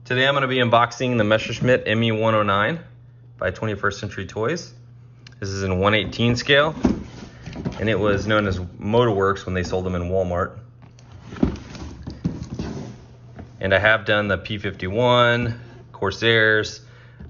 Today I'm going to be unboxing the Messerschmitt ME-109 by 21st Century Toys. This is in 1/18 scale, and it was known as Motorworks when they sold them in Walmart. And I have done the P-51, Corsairs,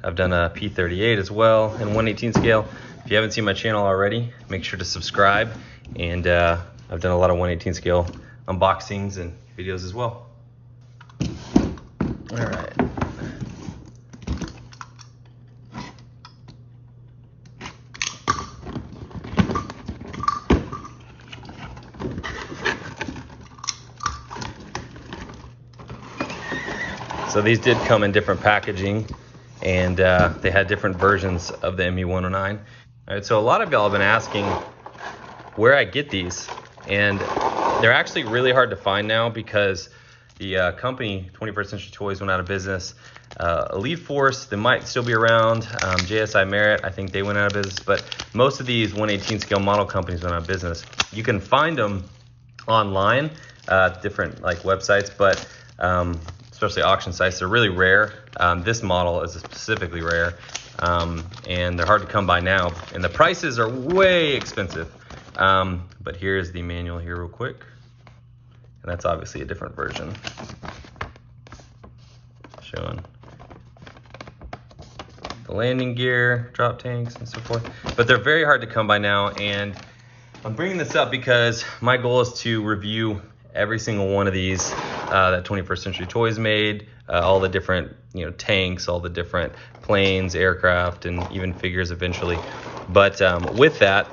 I've done a P-38 as well in 1/18 scale. If you haven't seen my channel already, make sure to subscribe, and I've done a lot of 1/18 scale unboxings and videos as well. All right. So these did come in different packaging, and they had different versions of the ME-109. All right, so a lot of y'all have been asking where I get these, and they're actually really hard to find now because the company, 21st Century Toys, went out of business. Elite Force, they might still be around. JSI Merit, I think they went out of business, but most of these 1/18 scale model companies went out of business. You can find them online, different like websites, but especially auction sites, they're really rare. This model is specifically rare, and they're hard to come by now, and the prices are way expensive. But here's the manual here real quick. And that's obviously a different version, showing the landing gear, drop tanks, and so forth. But they're very hard to come by now, and I'm bringing this up because my goal is to review every single one of these that 21st Century Toys made, all the different tanks, all the different planes, aircraft, and even figures eventually. But with that,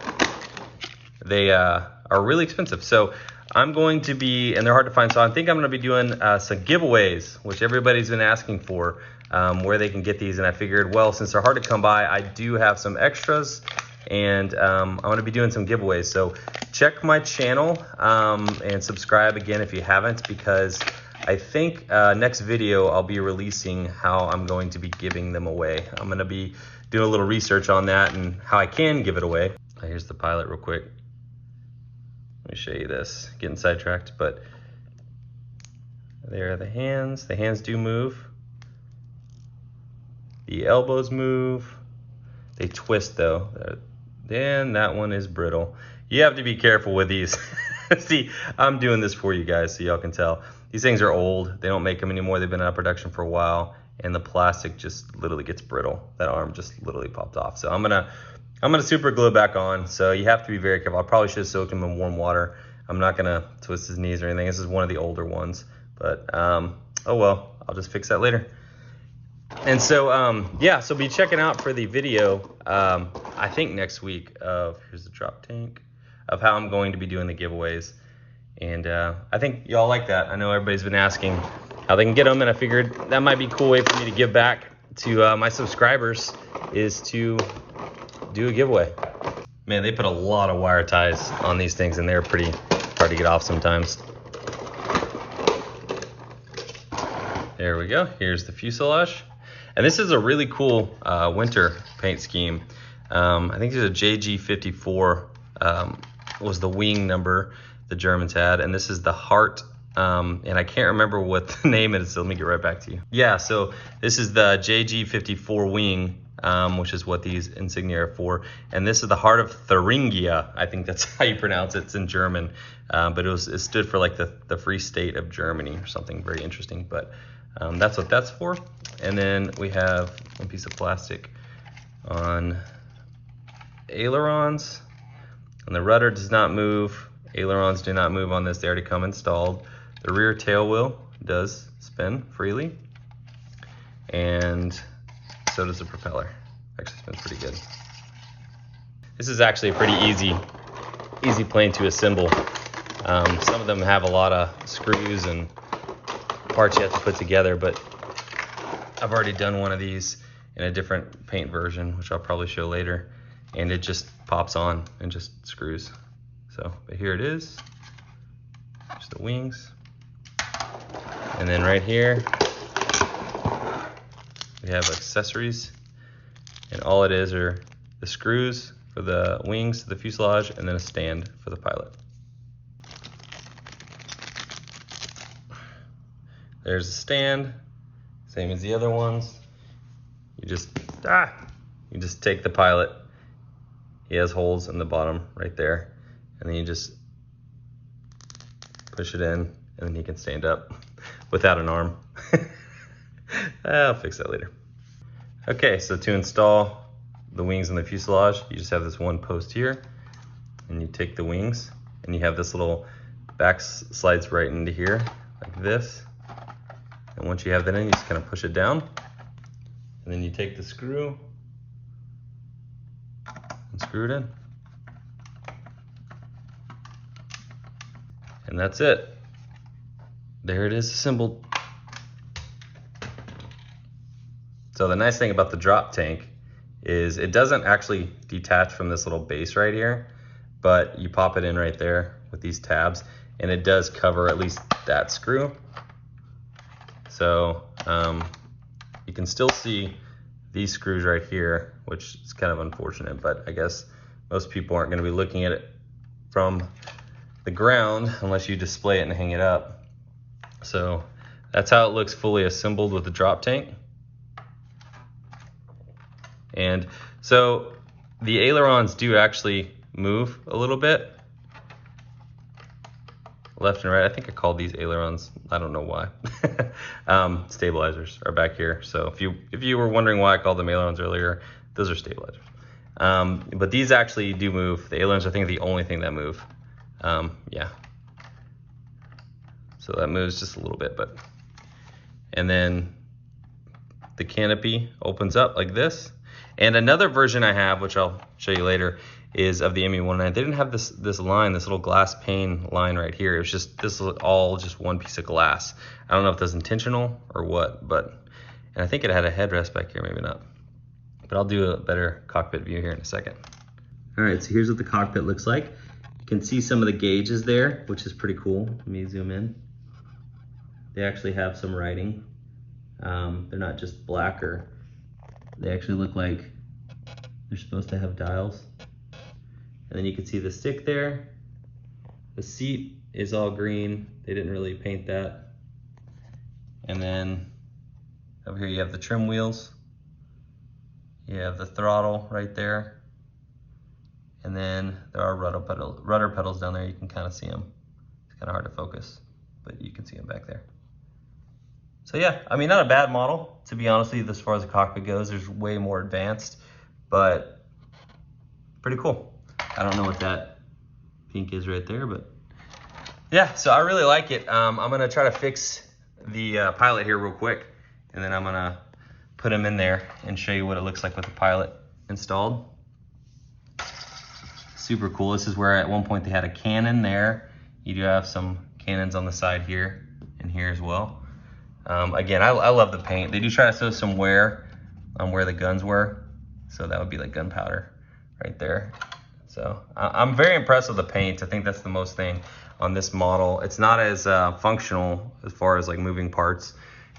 they are really expensive. So I'm going to be, and they're hard to find, so I think I'm going to be doing some giveaways, which everybody's been asking for, where they can get these. And I figured, well, since they're hard to come by, I do have some extras, and I'm going to be doing some giveaways. So check my channel and subscribe again if you haven't, because I think next video I'll be releasing how I'm going to be giving them away. I'm going to be doing a little research on that and how I can give it away. Here's the pilot real quick. Let me show you this, getting sidetracked, but there are the hands. The hands do move. The elbows move. They twist though. Then that one is brittle. You have to be careful with these. See, I'm doing this for you guys so y'all can tell. These things are old. They don't make them anymore. They've been out of production for a while, and the plastic just literally gets brittle. That arm just literally popped off. So I'm gonna super glue it back on, so you have to be very careful. I probably should have soaked him in warm water. I'm not gonna twist his knees or anything. This is one of the older ones, but oh well, I'll just fix that later. And so yeah, so be checking out for the video, I think next week, of, here's the drop tank, of how I'm going to be doing the giveaways. And I think y'all like that. I know everybody's been asking how they can get them, and I figured that might be a cool way for me to give back to my subscribers, is to do a giveaway. Man, they put a lot of wire ties on these things, and they're pretty hard to get off sometimes. There we go. Here's the fuselage. And this is a really cool winter paint scheme. I think there's a JG54 was the wing number the Germans had, and this is the heart. And I can't remember what the name is, so let me get right back to you. Yeah, so this is the JG54 wing, which is what these insignia are for. And this is the heart of Thuringia. I think that's how you pronounce it. It's in German, but it stood for like the Free State of Germany or something very interesting. But that's what that's for. And then we have one piece of plastic on ailerons, and the rudder does not move. Ailerons do not move on this. They already come installed. The rear tail wheel does spin freely, and so does the propeller. Actually spins pretty good. This is actually a pretty easy plane to assemble. Some of them have a lot of screws and parts you have to put together, but I've already done one of these in a different paint version, which I'll probably show later, and it just pops on and just screws. So, but here it is. Just the wings. And then right here, we have accessories, and all it is are the screws for the wings, the fuselage, and then a stand for the pilot. There's a stand. Same as the other ones. You just take the pilot. He has holes in the bottom right there. And then you just push it in, and then he can stand up without an arm. I'll fix that later. Okay, so to install the wings and the fuselage, you just have this one post here, and you take the wings, and you have this little back slides right into here, like this. And once you have that in, you just kind of push it down, and then you take the screw and screw it in. And that's it. There it is assembled. So the nice thing about the drop tank is it doesn't actually detach from this little base right here, but you pop it in right there with these tabs, and it does cover at least that screw. So you can still see these screws right here, which is kind of unfortunate, but I guess most people aren't going to be looking at it from the ground unless you display it and hang it up. So that's how it looks fully assembled with the drop tank. And so the ailerons do actually move a little bit left and right. I think I called these ailerons, I don't know why. Stabilizers are back here. So if you were wondering why I called them ailerons earlier, those are stabilizers. But these actually do move. The ailerons, I think, are the only thing that move. Yeah. So that moves just a little bit, but, and then the canopy opens up like this. And another version I have, which I'll show you later, is of the ME-109. They didn't have this line, this little glass pane line right here. It was just, this is all just one piece of glass. I don't know if that's intentional or what, but, and I think it had a headrest back here, maybe not. But I'll do a better cockpit view here in a second. All right, so here's what the cockpit looks like. You can see some of the gauges there, which is pretty cool. Let me zoom in. They actually have some writing. They're not just black, or they actually look like they're supposed to have dials. And then you can see the stick there. The seat is all green. They didn't really paint that. And then over here you have the trim wheels. You have the throttle right there. And then there are rudder pedals down there. You can kind of see them. It's kind of hard to focus, but you can see them back there. So yeah, I mean, not a bad model, to be honest with you, as far as the cockpit goes. There's way more advanced, but pretty cool. I don't know what that pink is right there, but yeah, so I really like it. I'm gonna try to fix the pilot here real quick, and then I'm gonna put him in there and show you what it looks like with the pilot installed. Super cool. This is where at one point they had a cannon there. You do have some cannons on the side here and here as well. Again, I love the paint. They do try to show some wear on where the guns were. So that would be like gunpowder right there. So I'm very impressed with the paint. I think that's the most thing on this model. It's not as functional as far as like moving parts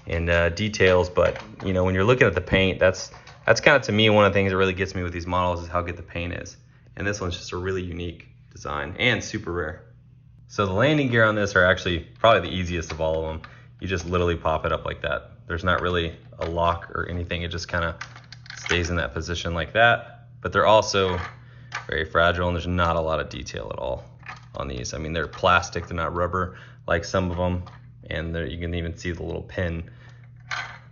and details, but you know, when you're looking at the paint, that's kind of, to me, one of the things that really gets me with these models is how good the paint is. And this one's just a really unique design and super rare. So the landing gear on this are actually probably the easiest of all of them. You just literally pop it up like that. There's not really a lock or anything. It just kind of stays in that position like that. But they're also very fragile, and there's not a lot of detail at all on these. I mean, they're plastic, they're not rubber like some of them. And you can even see the little pin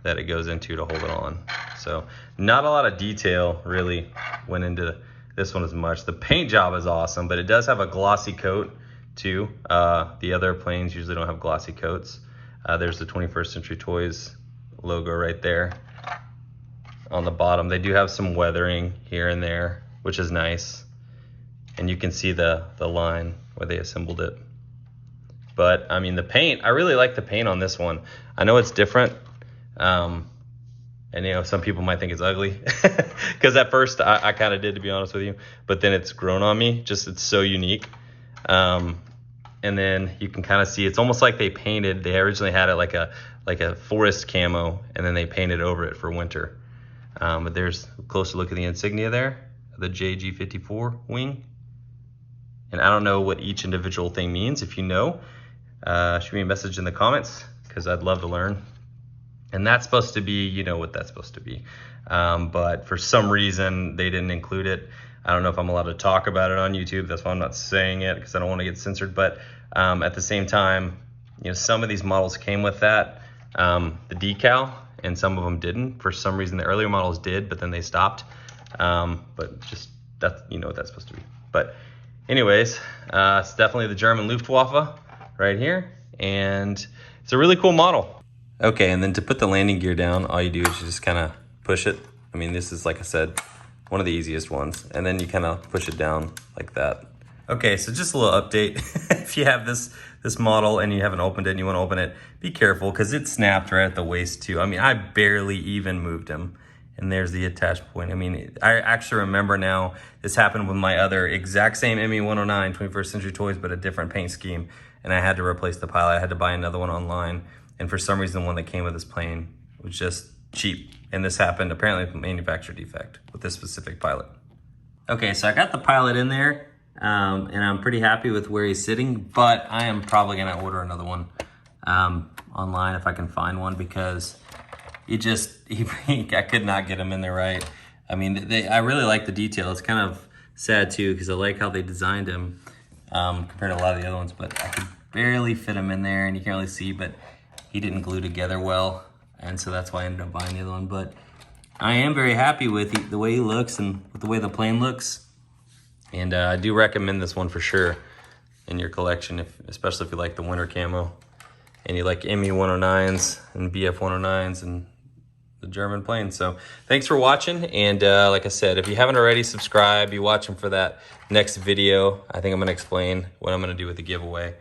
that it goes into to hold it on. So not a lot of detail really went into this one as much. The paint job is awesome, but it does have a glossy coat too. The other planes usually don't have glossy coats. There's the 21st Century Toys logo right there on the bottom. They do have some weathering here and there, which is nice. And you can see the line where they assembled it. But I mean, the paint, I really like the paint on this one. I know it's different. And you know, some people might think it's ugly because at first I kind of did, to be honest with you, but then it's grown on me. Just, it's so unique. And then you can kind of see, it's almost like they originally had it like a forest camo, and then they painted over it for winter. But there's a closer look at the insignia there, the JG54 wing. And I don't know what each individual thing means. If you know, shoot me a message in the comments, because I'd love to learn. And that's supposed to be, you know what that's supposed to be. But for some reason, they didn't include it. I don't know if I'm allowed to talk about it on YouTube. That's why I'm not saying it, because I don't want to get censored. But at the same time, you know, some of these models came with that, the decal, and some of them didn't. For some reason, the earlier models did, but then they stopped. But just, that's, you know what that's supposed to be. But anyways, it's definitely the German Luftwaffe right here. And it's a really cool model. Okay, and then to put the landing gear down, all you do is you just kind of push it. I mean, this is, like I said, one of the easiest ones. And then you kind of push it down like that. Okay, so just a little update. If you have this model and you haven't opened it and you want to open it, be careful, because it snapped right at the waist too. I mean, I barely even moved him. And there's the attach point. I mean, I actually remember now, this happened with my other exact same ME-109 21st Century Toys, but a different paint scheme. And I had to replace the pilot. I had to buy another one online. And for some reason, the one that came with this plane was just cheap. And this happened, apparently, a manufacturer defect with this specific pilot. Okay, so I got the pilot in there, and I'm pretty happy with where he's sitting, but I am probably gonna order another one online if I can find one, because I could not get him in there right. I mean, I really like the detail. It's kind of sad too, because I like how they designed him compared to a lot of the other ones, but I could barely fit him in there, and you can't really see, but he didn't glue together well, and so that's why I ended up buying the other one. But I am very happy with the way he looks and with the way the plane looks, and I do recommend this one for sure in your collection, especially if you like the winter camo and you like ME-109s and BF-109s and the German planes. So thanks for watching, and like I said, if you haven't already, subscribe. Be watching for that next video. I think I'm going to explain what I'm going to do with the giveaway.